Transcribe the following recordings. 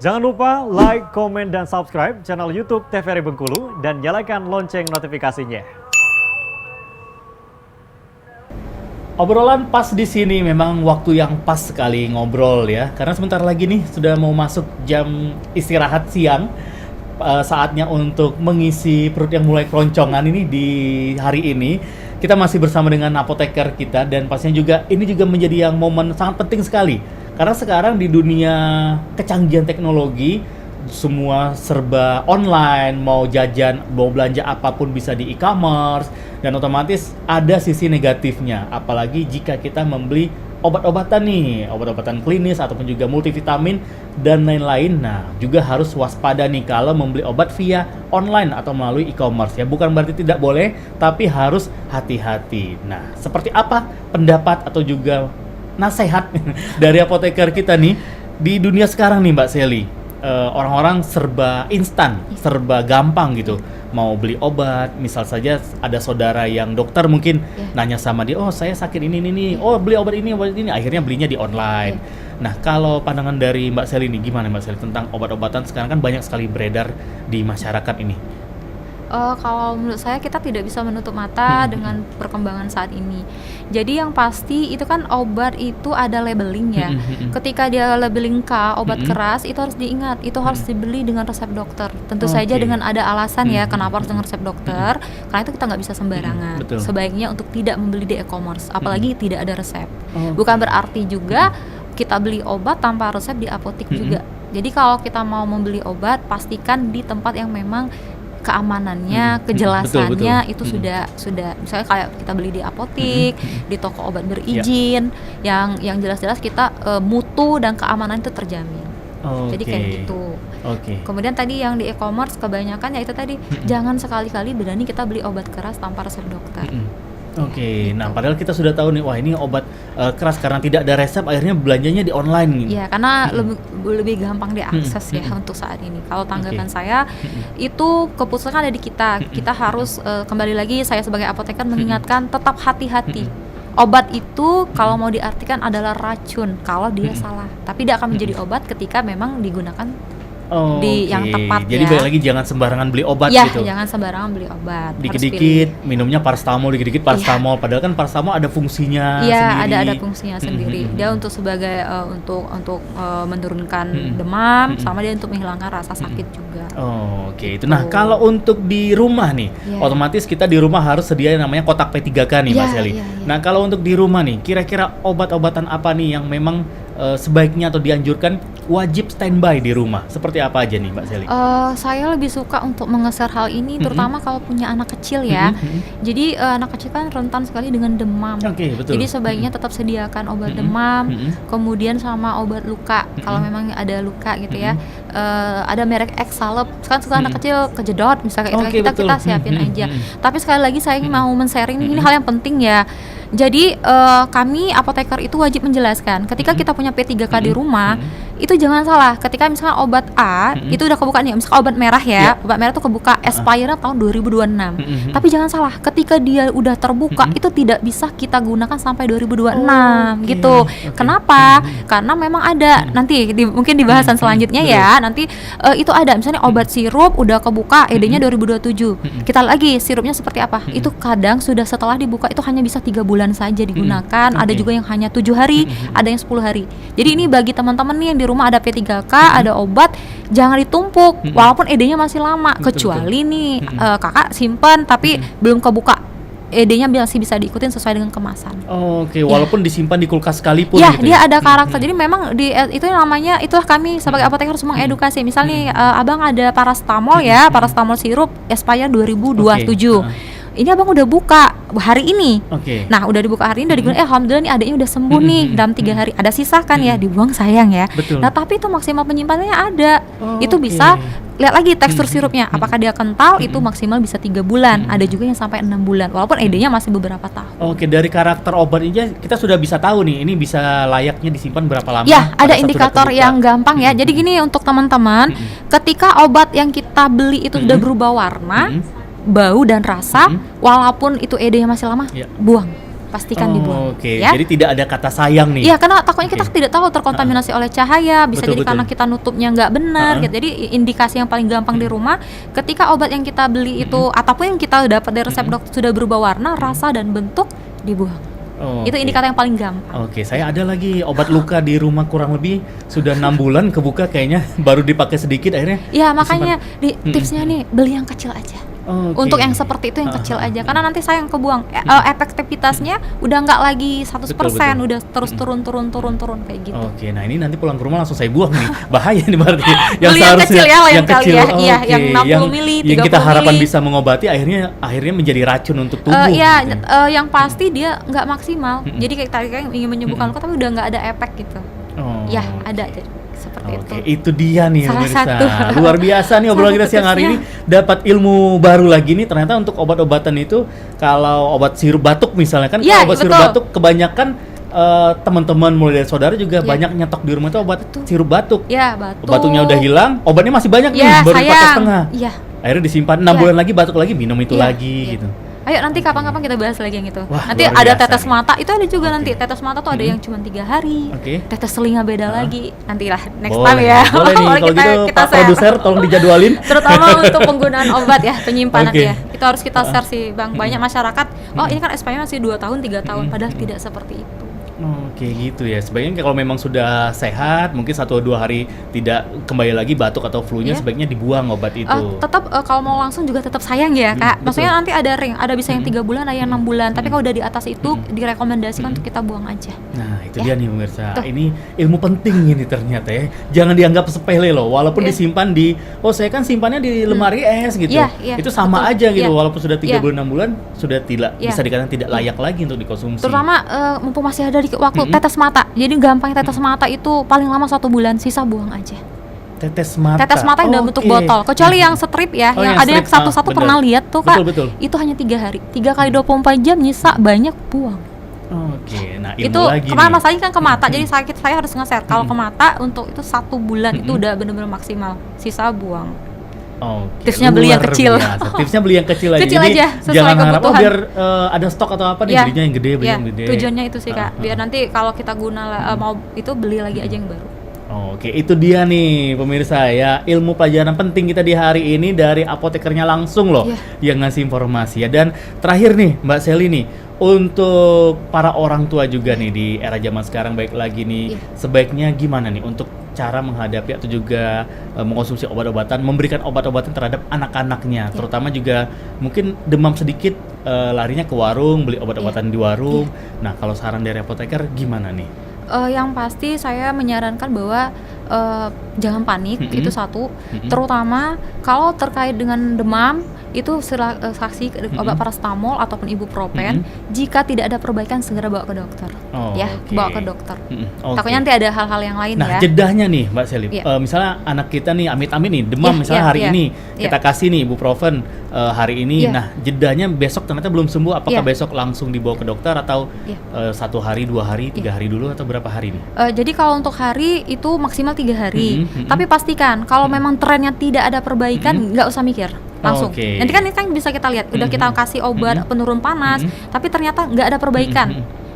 Jangan lupa like, komen, dan subscribe channel YouTube TVRI Bengkulu dan nyalakan lonceng notifikasinya. Obrolan pas di sini memang waktu yang pas sekali ngobrol ya, karena sebentar lagi nih sudah mau masuk jam istirahat siang. Saatnya untuk mengisi perut yang mulai keroncongan ini di hari ini. Kita masih bersama dengan apoteker kita dan pastinya juga ini juga menjadi yang momen sangat penting sekali. Karena sekarang di dunia kecanggihan teknologi, semua serba online, mau jajan, mau belanja apapun bisa di e-commerce, dan otomatis ada sisi negatifnya. Apalagi jika kita membeli obat-obatan nih, obat-obatan klinis ataupun juga multivitamin dan lain-lain. Nah, juga harus waspada nih kalau membeli obat via online atau melalui e-commerce ya. Bukan berarti tidak boleh, tapi harus hati-hati. Nah, seperti apa pendapat atau juga nasihat dari apoteker kita nih di dunia sekarang nih Mbak Sally? Orang-orang serba instan, serba gampang gitu. Mau beli obat, misal saja ada saudara yang dokter mungkin nanya sama dia, oh saya sakit ini, oh beli obat ini, akhirnya belinya di online. Nah, kalau pandangan dari Mbak Sally ini gimana Mbak Sally tentang obat-obatan sekarang kan banyak sekali beredar di masyarakat ini? Kalau menurut saya kita tidak bisa menutup mata dengan perkembangan saat ini. Jadi yang pasti itu kan obat itu ada labeling ya. Ketika dia labeling K, obat keras, itu harus diingat, itu harus dibeli dengan resep dokter. Tentu saja dengan ada alasan ya kenapa harus dengan resep dokter. Karena itu kita nggak bisa sembarangan. Sebaiknya untuk tidak membeli di e-commerce, apalagi tidak ada resep. Bukan berarti juga kita beli obat tanpa resep di apotek juga. Jadi kalau kita mau membeli obat, pastikan di tempat yang memang keamanannya, kejelasannya itu sudah misalnya kayak kita beli di apotek, di toko obat berizin, yang jelas-jelas kita mutu dan keamanan itu terjamin. Jadi kayak gitu. Kemudian tadi yang di e-commerce kebanyakan ya itu tadi jangan sekali-kali berani kita beli obat keras tanpa resep dokter. Gitu. Nah padahal kita sudah tahu nih, wah ini obat keras karena tidak ada resep, akhirnya belanjanya di online gitu. Iya, karena lebih gampang diakses ya untuk saat ini. Kalau tanggapan saya, itu keputusan ada di kita. Kita harus kembali lagi, saya sebagai apoteker mengingatkan tetap hati-hati. Obat itu kalau mau diartikan adalah racun kalau dia salah, tapi dia akan menjadi obat ketika memang digunakan di yang tepat. Jadi balik lagi jangan sembarangan beli obat gitu. Jangan sembarangan beli obat. Dikit-dikit minumnya paracetamol, dikit-dikit paracetamol. Padahal kan paracetamol ada fungsinya sendiri. Ada fungsinya sendiri. Dia untuk sebagai untuk menurunkan demam, sama dia untuk menghilangkan rasa sakit juga. Itu. Nah, kalau untuk di rumah nih, otomatis kita di rumah harus sedia namanya kotak P3K nih, Mbak Sally. Nah, kalau untuk di rumah nih, kira-kira obat-obatan apa nih yang memang sebaiknya atau dianjurkan wajib standby di rumah? Seperti apa aja nih Mbak Sally? Saya lebih suka untuk mengeser hal ini, terutama kalau punya anak kecil ya. Jadi anak kecil kan rentan sekali dengan demam. Betul. Jadi sebaiknya tetap sediakan obat demam, kemudian sama obat luka. Kalau memang ada luka gitu ya, ada merek Exalep. Kan suka anak kecil kejedot, misalnya kita siapin aja. Tapi sekali lagi saya mau men-sharing ini hal yang penting ya. Jadi kami apoteker itu wajib menjelaskan ketika kita punya P3K di rumah, itu jangan salah. Ketika misalnya obat A itu udah kebuka nih, misalnya obat merah ya, obat merah itu kebuka expire-nya tahun 2026. Tapi jangan salah, ketika dia udah terbuka itu tidak bisa kita gunakan sampai 2026 gitu. Kenapa? Karena memang ada nanti mungkin di bahasan selanjutnya ya, nanti itu ada misalnya obat sirup udah kebuka ED-nya 2027. Kita lagi sirupnya seperti apa? Itu kadang sudah setelah dibuka itu hanya bisa 3 bulan saja digunakan. Ada juga yang hanya 7 hari, ada yang 10 hari. Jadi ini bagi teman-teman nih yang di rumah ada P3K, ada obat, jangan ditumpuk walaupun ED-nya masih lama. Kecuali nih kakak simpan tapi belum kebuka, ED-nya masih bisa diikutin sesuai dengan kemasan. Walaupun disimpan di kulkas sekalipun ya, gitu. Dia ada karakter. Jadi memang itu namanya, itulah kami sebagai apoteker harus mengedukasi. Misalnya abang ada paracetamol ya, paracetamol sirup expire 2027. Ini abang udah buka hari ini. Nah, udah dibuka hari ini, udah digunakan. Alhamdulillah nih adiknya udah sembuh nih dalam 3 hari. Ada sisa kan ya, dibuang sayang ya. Nah, tapi itu maksimal penyimpanannya ada. Itu bisa lihat lagi tekstur sirupnya. Apakah dia kental? Itu maksimal bisa 3 bulan. Ada juga yang sampai 6 bulan. Walaupun ED-nya masih beberapa tahun. Dari karakter obat ini kita sudah bisa tahu nih, ini bisa layaknya disimpan berapa lama? Ya, ada indikator yang gampang ya. Jadi gini untuk teman-teman, ketika obat yang kita beli itu sudah berubah warna, bau dan rasa, walaupun itu ED-nya masih lama, buang. pastikan dibuang. Oke, Ya. jadi tidak ada kata sayang nih. Iya, karena takutnya kita tidak tahu terkontaminasi oleh cahaya, bisa Betul, jadi karena kita nutupnya nggak benar gitu. Jadi indikasi yang paling gampang di rumah, ketika obat yang kita beli itu ataupun yang kita dapat dari resep dokter sudah berubah warna, rasa dan bentuk, dibuang. Itu indikator yang paling gampang. Oke, saya ada lagi obat luka di rumah kurang lebih sudah 6 bulan kebuka kayaknya baru dipakai sedikit akhirnya. Iya, makanya tipsnya nih beli yang kecil aja. Untuk yang seperti itu yang kecil aja, karena nanti sayang kebuang. Efektivitasnya udah nggak lagi 100%, Betul. udah terus turun kayak gitu. Oke, nah ini nanti pulang ke rumah langsung saya buang nih. Bahaya nih berarti. Beli yang kecil ya, lain kali ya. Iya, Oke, yang 60 mili, 30 yang kita harapkan mili. bisa mengobati akhirnya menjadi racun untuk tubuh. Iya, gitu. yang pasti dia nggak maksimal. Jadi kayak tadi kan ingin menyembuhkan luka tapi udah nggak ada efek gitu. Ya, ada seperti itu. Oke, itu dia nih Salah pemirsa. satu. Luar biasa nih obrolan kita siang hari ini. Dapat ilmu baru lagi nih. Ternyata untuk obat-obatan itu, kalau obat sirup batuk misalnya kan, Iya, kalau obat sirup betul. batuk kebanyakan teman-teman mulai dari saudara juga Iya. banyak nyetok di rumah itu obat sirup batuk. Ya, batuk. Batuknya udah hilang, obatnya masih banyak nih, Ya, baru dipakai sayang. setengah. Iya. Akhirnya disimpan 6 Iya. bulan lagi batuk lagi, minum itu Iya, lagi iya. gitu. Ayo nanti kapan-kapan kita bahas lagi yang itu. Wah, Nanti luar ada biasa tetes nih. mata, itu ada juga Oke. nanti tetes mata tuh ada yang cuma 3 hari. Oke. Tetes telinga beda lagi. Nantilah next Boleh, time ya. boleh nih kalau gitu Pak share. produser tolong dijadwalin. Terutama untuk penggunaan obat ya, penyimpanan Oke. ya. Itu harus kita share sih, Bang. Banyak masyarakat, oh ini kan expirednya masih 2 tahun, 3 tahun, padahal tidak seperti itu. Oke gitu ya. Sebaiknya kalau memang sudah sehat, mungkin 1-2 hari tidak kembali lagi batuk atau flu-nya, Iya. sebaiknya dibuang obat itu. Tetap kalau mau langsung juga tetap sayang ya, Kak. Maksudnya nanti ada ring, ada bisa yang 3 bulan, ada yang 6 bulan. Tapi kalau udah di atas itu direkomendasikan untuk kita buang aja. Nah itu Ya. dia nih pemirsa. Tuh. Ini ilmu penting ini ternyata ya. Jangan dianggap sepele loh. Walaupun Iya. disimpan di, saya kan simpannya di lemari es gitu. Iya, iya, Itu sama betul. aja gitu. Iya. Walaupun sudah 3 Iya. bulan 6 bulan sudah tidak Iya. bisa dikatakan tidak layak lagi untuk dikonsumsi. Terutama mumpung masih ada di waktu tetes mata. Jadi gampang tetes mata itu paling lama 1 bulan, sisa buang aja. Tetes mata. Tetes mata yang dalam bentuk Oke. botol. Kecuali yang strip ya, Oh, yang yang ada yang strip, satu-satu bener. pernah lihat tuh, Kak. Betul. Itu hanya 3 hari. 3 kali 24 jam nyisa banyak buang. Oke, nah ilmu Itu lagi kemarin nih. masalahnya kan ke mata. Jadi saya harus nge-share. Kalau ke mata untuk itu 1 bulan itu udah bener-bener maksimal. Sisa buang. Oke, Tipsnya beli yang luar kecil. biasa. Tipsnya beli yang kecil aja. Kecil Jadi aja, sesuai jangan harap kebutuhan. biar ada stok atau apa nih, Iya. belinya yang gede, beli Iya, yang gede. tujuannya itu sih, Kak. Biar nanti kalau kita mau itu beli lagi aja yang baru. Oke, itu dia nih pemirsa ya, ilmu pelajaran penting kita di hari ini dari apotekernya langsung loh Iya. yang ngasih informasi ya. Dan terakhir nih Mbak Sally nih, untuk para orang tua juga nih di era zaman sekarang baik lagi nih, Iya. sebaiknya gimana nih untuk cara menghadapi atau juga mengkonsumsi obat-obatan, memberikan obat-obatan terhadap anak-anaknya, terutama juga mungkin demam sedikit larinya ke warung, beli obat-obatan di warung. Nah, kalau saran dari apoteker gimana nih? Yang pasti saya menyarankan bahwa jangan panik, itu satu. Terutama kalau terkait dengan demam, itu saksi obat paracetamol ataupun ibuprofen. Jika tidak ada perbaikan, segera bawa ke dokter. Oke. Bawa ke dokter. Oke. Takutnya nanti ada hal-hal yang lain Nah, ya. jedahnya nih Mbak Sally, Iya. misalnya anak kita nih amit-amit nih demam Iya, misalnya iya, hari iya. ini Iya. kita kasih nih ibuprofen hari ini, Iya. nah jedahnya besok ternyata belum sembuh, apakah Iya. besok langsung dibawa ke dokter atau Iya. 1 hari, 2 hari, 3 hari dulu atau berapa hari nih? Jadi kalau untuk hari itu maksimal 3 hari. Tapi pastikan kalau memang trennya tidak ada perbaikan, nggak usah mikir, langsung. Oke. Nanti kan ini kan bisa kita lihat, udah kita kasih obat penurun panas, tapi ternyata nggak ada perbaikan.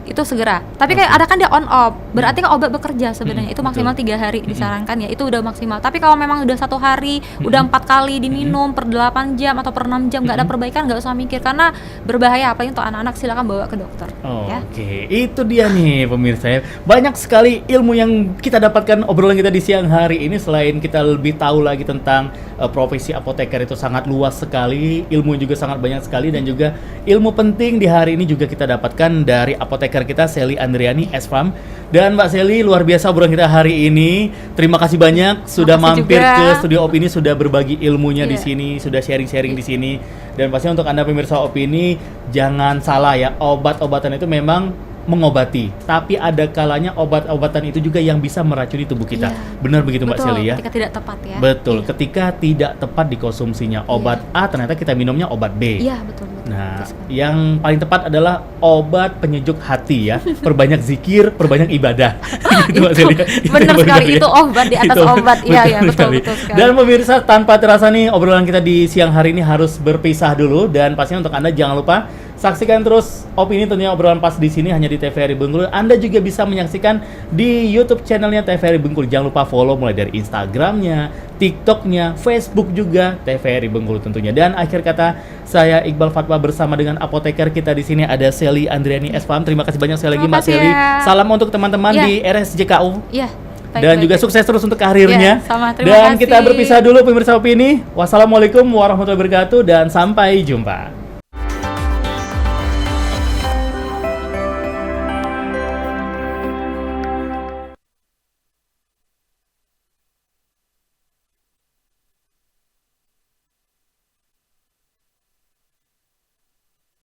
Itu segera. Tapi kayak ada kan dia on off, berarti kan obat bekerja sebenarnya. Itu maksimal 3 hari disarankan ya. Itu udah maksimal. Tapi kalau memang udah 1 hari, udah 4 kali diminum per 8 jam atau per 6 jam nggak ada perbaikan, nggak usah mikir karena berbahaya. Apalagi untuk anak-anak, silakan bawa ke dokter. Ya. Oke, itu dia nih pemirsa ya. Banyak sekali ilmu yang kita dapatkan obrolan kita di siang hari ini. Selain kita lebih tahu lagi tentang profesi apoteker itu sangat luas sekali, ilmu juga sangat banyak sekali, dan juga ilmu penting di hari ini juga kita dapatkan dari apoteker kita Sally Andriani S-Farm. Dan Mbak Sally, luar biasa obrolan kita hari ini. Terima kasih banyak sudah Makasih mampir juga. ke studio Opini, sudah berbagi ilmunya di Iya. sini, sudah sharing-sharing di sini. Dan pastinya untuk Anda pemirsa Opini, jangan salah ya, obat-obatan itu memang mengobati, tapi ada kalanya obat-obatan itu juga yang bisa meracuni tubuh kita. Iya. Benar begitu Mbak Betul, Sally ya? ketika tidak tepat ya. Betul, Iya. ketika tidak tepat dikonsumsinya. Obat A ternyata kita minumnya obat B. Iya, betul. Nah, Betul sekali. yang paling tepat adalah obat penyejuk hati ya. Perbanyak zikir, perbanyak ibadah. Gitu, Mbak Sally. Benar sekali, ya. itu obat di atas Itu obat. Iya, iya, sekali. betul sekali. Dan pemirsa, tanpa terasa nih obrolan kita di siang hari ini harus berpisah dulu, dan pastinya untuk Anda jangan lupa Saksikan terus opini tentunya obrolan pas di sini hanya di TVRI Bengkulu. Anda juga bisa menyaksikan di YouTube channelnya TVRI Bengkulu. Jangan lupa follow mulai dari Instagramnya, TikToknya, Facebook juga TVRI Bengkulu tentunya. Dan akhir kata, saya Iqbal Fatwa bersama dengan apoteker kita di sini ada Sally Andriani S. Farm. Terima kasih banyak sekali lagi Mbak Sally. Salam untuk teman-teman di RSJKU. Iya. Dan juga sukses terus untuk karirnya. Sama, dan kasih. Kita berpisah dulu pemirsa opini. Wassalamualaikum warahmatullahi wabarakatuh dan sampai jumpa.